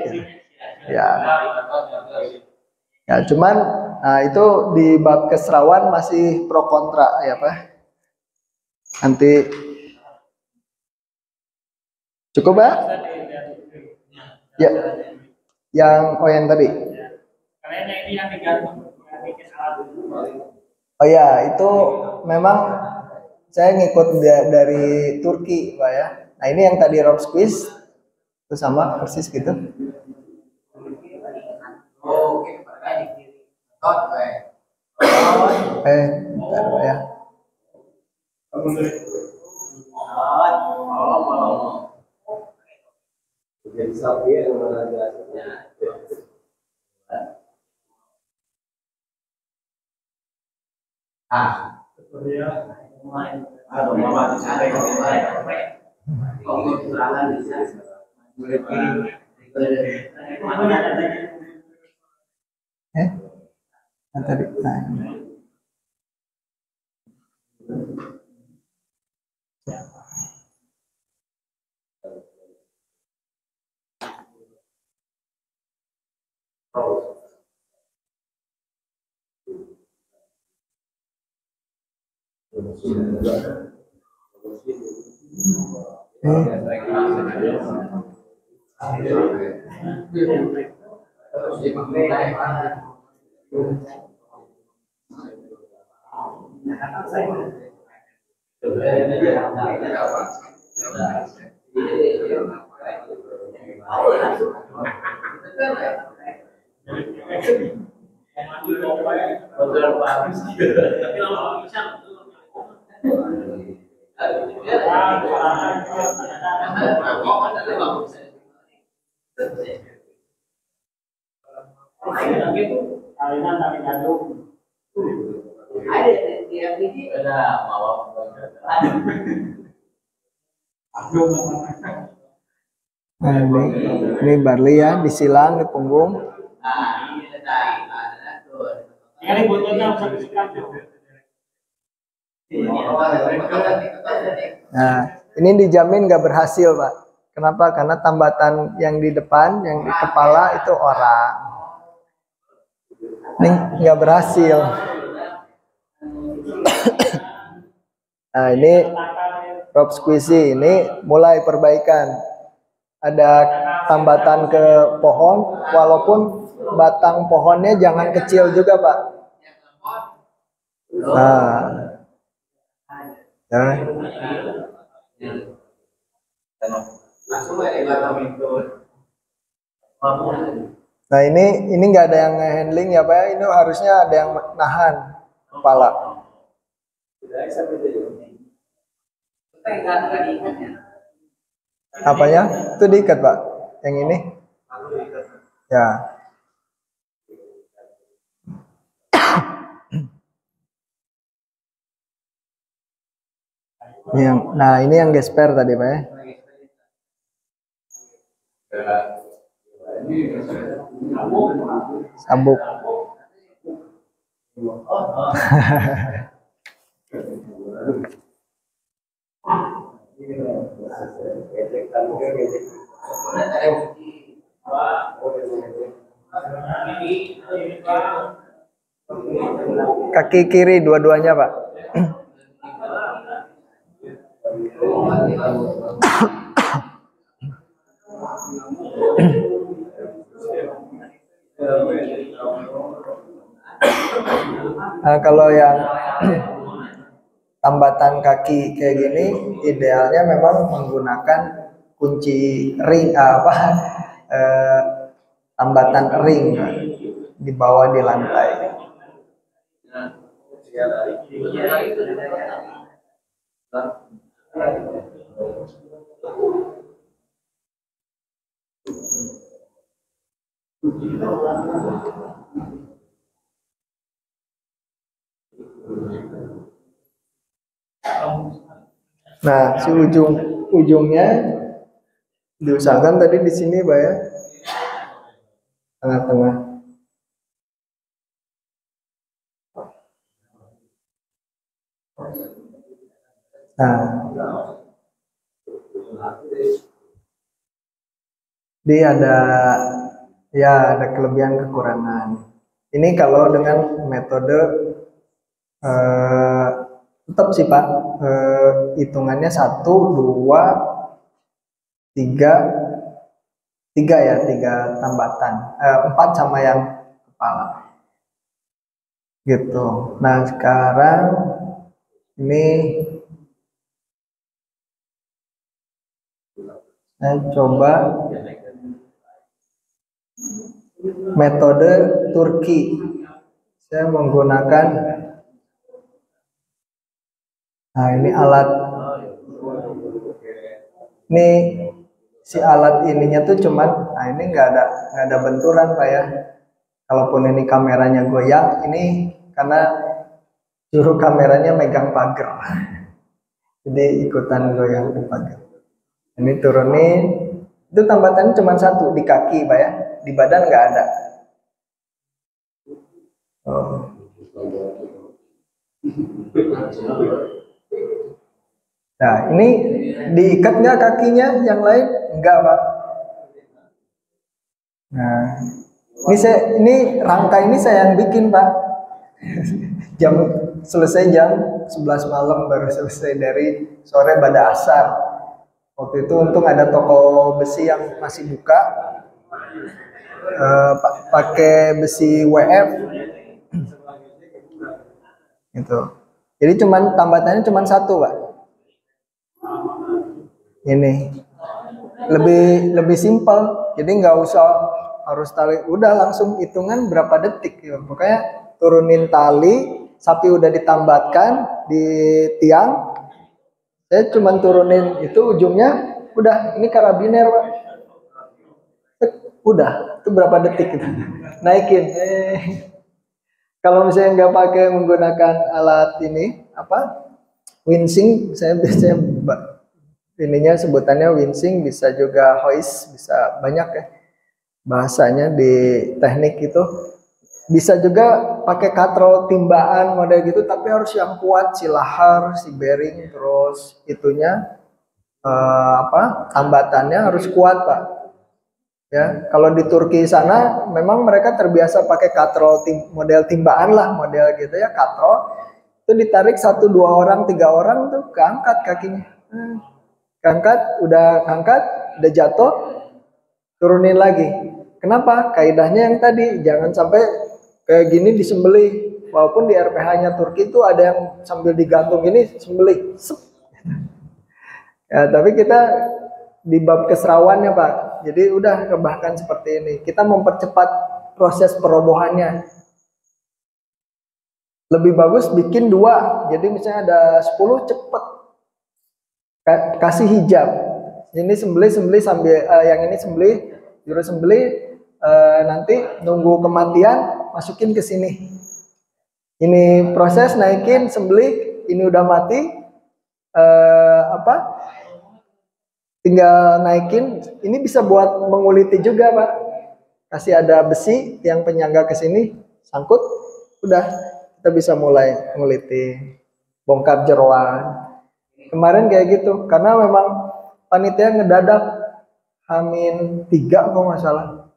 ya. Ya, cuman itu di bab keserawan masih pro kontra ya Pak. Nanti cukup Pak? Ya. Yang tadi. Oh ya, itu memang saya ngikut dari Turki Pak ya. Nah, ini yang tadi rope squeeze itu sama persis gitu. Bentar, ya. Yang tadi. Nah, ini barley ya, disilang di punggung. Nah, ini dijamin nggak berhasil, Pak. Kenapa? Karena tambatan yang di depan, yang di kepala itu orang. Ini nggak berhasil. Nah, ini rope squeeze ini mulai perbaikan. Ada tambatan ke pohon, walaupun batang pohonnya jangan kecil juga, Pak. Nah, ya. Nah, ini nggak ada yang handling ya Pak. Ini harusnya ada yang nahan kepala. Apanya? Itu diikat Pak. Yang ini? Ya. Nah ini yang gesper tadi Pak ya. Sabuk. Kaki kiri dua-duanya, Pak. Nah, kalau yang tambatan kaki kayak gini, idealnya memang menggunakan kunci ring tambatan ring di bawah di lantai. Nah, si ujungnya diusahakan tadi di sini, Pak ya, tengah-tengah. Nah, dia ada kelebihan kekurangan. Ini kalau dengan metode tetap sih Pak, hitungannya 1, 2, 3 ya, 3 tambatan, 4 sama yang kepala gitu. Nah sekarang ini saya coba metode Turki. Saya menggunakan, nah ini alat, ini si alat ininya tuh cuman, nah ini nggak ada benturan Pak ya. Kalaupun ini kameranya goyang, ini karena juru kameranya megang pagar, jadi ikutan goyang di pagar. Ini turunin, itu tambatannya cuma 1 di kaki Pak ya, di badan nggak ada. Oh. Nah ini diikat nggak kakinya, yang lain enggak Pak. Nah ini rangka ini saya yang bikin Pak. Selesai jam 11 malam, baru selesai dari sore pada asar. Waktu itu untung ada toko besi yang masih buka, pakai besi WF gitu. Jadi tambatannya cuma 1 Pak. Ini lebih simpel, jadi nggak usah harus tali, udah langsung hitungan berapa detik ya. Pokoknya turunin tali, sapi udah ditambatkan di tiang, saya cuma turunin itu ujungnya, udah ini karabiner Pak. Udah, itu berapa detik gitu. Naikin. Kalau misalnya nggak pakai menggunakan alat ini wincing, saya biasanya ininya sebutannya wincing, bisa juga hoist, bisa banyak ya bahasanya di teknik itu. Bisa juga pakai katrol timbaan model gitu, tapi harus yang kuat, si lahar, si bearing, terus itunya tambatannya harus kuat Pak. Ya, kalau di Turki sana memang mereka terbiasa pakai katrol model timbaan lah, model gitu ya, katrol itu ditarik 1, 2 orang, 3 orang tuh keangkat kakinya. Angkat, udah jatuh, turunin lagi. Kenapa? Kaidahnya yang tadi, jangan sampai kayak gini disembelih. Walaupun di RPH-nya Turki itu ada yang sambil digantung ini sembelih. Ya, tapi kita di bab keserawannya Pak. Jadi udah bahkan seperti ini. Kita mempercepat proses perobohannya. Lebih bagus bikin 2. Jadi misalnya ada 10, cepet. Kasih hijab. Ini sembelih sambil yang ini sembelih, juru sembelih, nanti nunggu kematian masukin ke sini. Ini proses naikin sembelih, ini udah mati, tinggal naikin. Ini bisa buat menguliti juga Pak. Kasih ada besi yang penyangga ke sini, sangkut, udah kita bisa mulai nguliti, bongkar jeroan. Kemarin kayak gitu, karena memang panitia ngedadak Hamin 3 kalau nggak salah,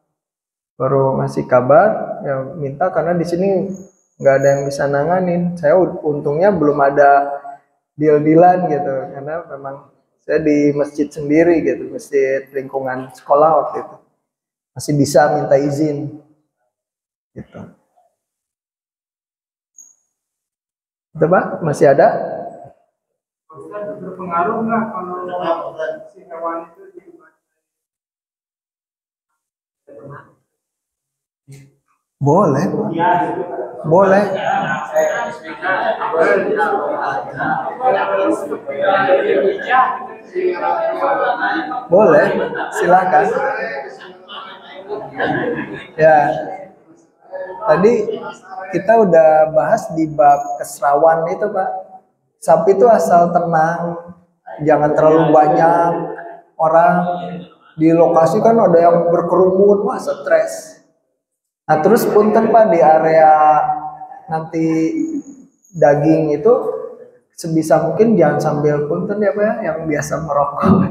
baru ngasih kabar ya minta, karena di sini nggak ada yang bisa nanganin. Saya untungnya belum ada deal-dealan gitu, karena memang saya di masjid sendiri gitu, masjid lingkungan sekolah waktu itu, masih bisa minta izin gitu. Itu Pak, masih ada? Berpengaruh nggak kalau si hewan itu Boleh, boleh. Boleh, silakan. Ya, tadi kita udah bahas di bab keserawan itu Pak. Sapi itu asal tenang, jangan terlalu banyak orang. Di lokasi kan ada yang berkerumun, wah stres. Nah terus punten Pak, di area nanti daging itu sebisa mungkin jangan sambil punten ya Pak ya, yang biasa merokok.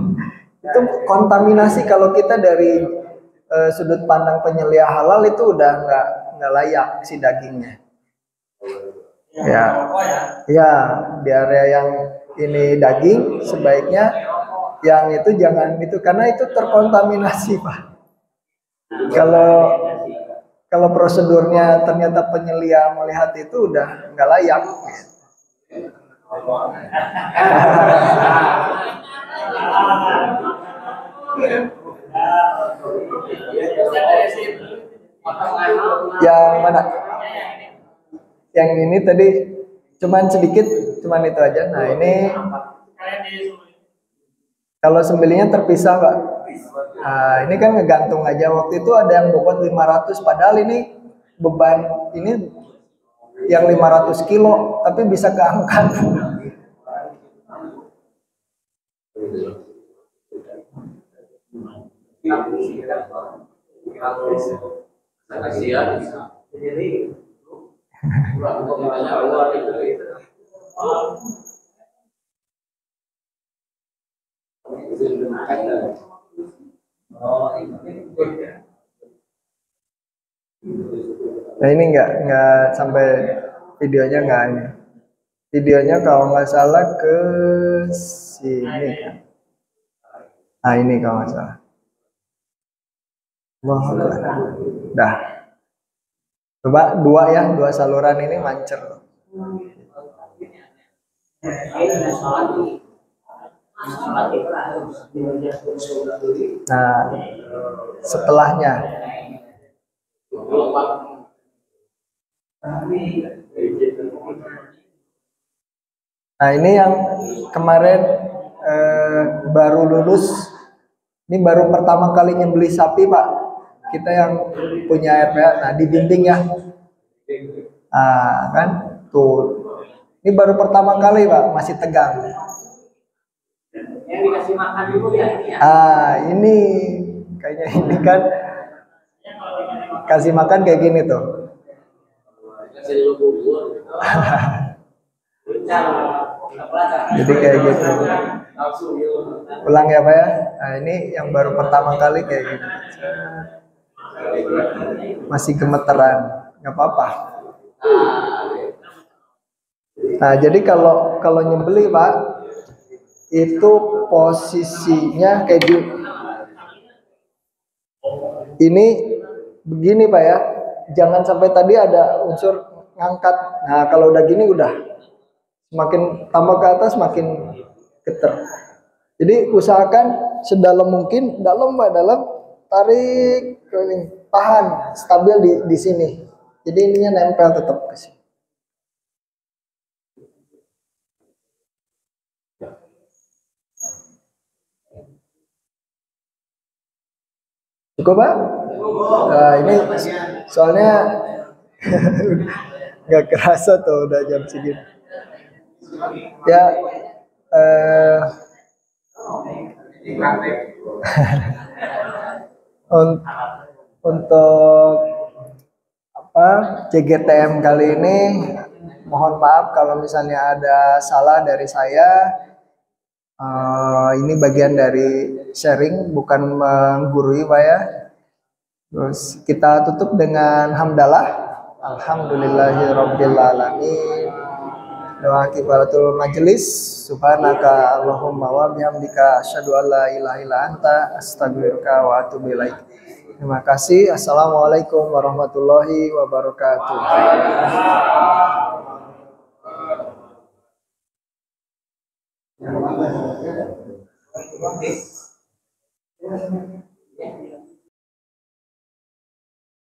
Itu kontaminasi, kalau kita dari sudut pandang penyelia halal itu udah nggak layak si dagingnya. Ya, ya di area yang ini daging sebaiknya yang itu jangan itu, karena itu terkontaminasi Pak. Kalau prosedurnya ternyata penyelia melihat itu udah nggak layak. Yang mana? Yang ini tadi cuman sedikit, cuman itu aja. Nah ini kalau sembelihnya terpisah Pak. Nah ini kan ngegantung aja. Waktu itu ada yang bobot 500, padahal ini beban ini yang 500 kilo tapi bisa keangkat. Nah ini nggak sampai videonya, nggak ini. Videonya kalau nggak salah ke sini kan. Nah ini kalau nggak salah. Wah, dah. Coba dua saluran ini mancer. Nah, setelahnya. Nah ini yang kemarin baru lulus, ini baru pertama kali nyembelih sapi Pak. Kita yang punya RPA, nah dibimbing ya. Nah kan tuh, ini baru pertama kali Pak, masih tegang. Yang dikasih makan dulu ya. Ini kayaknya ini kan kasih makan kayak gini tuh. Jadi kayak gitu. Ulang ya Pak ya. Nah ini yang baru pertama kali kayak gitu. Masih gemeteran, nggak apa-apa. Nah jadi kalau nyembeli Pak, itu posisinya kayak gini. Ini begini Pak ya, jangan sampai tadi ada unsur ngangkat. Nah kalau udah gini udah semakin tambah ke atas makin geter. Jadi usahakan sedalam mungkin, dalam Pak, dalam, tarik keliling, tahan stabil di sini. Jadi ininya nempel tetap ke sini. Cukup Pak? Nah ini soalnya nggak kerasa tuh udah jam segini. Ya Untuk apa CGTM kali ini mohon maaf kalau misalnya ada salah dari saya. Ini bagian dari sharing, bukan menggurui Pak ya. Terus kita tutup dengan hamdalah. Alhamdulillahirabbil alamin. Doa kifaratul majelis. Subhanaka Allahumma wa bihamdika asyhadu an la ilaha illa anta astaghfiruka wa atubu ilaik. Terima kasih. Assalamualaikum warahmatullahi wabarakatuh.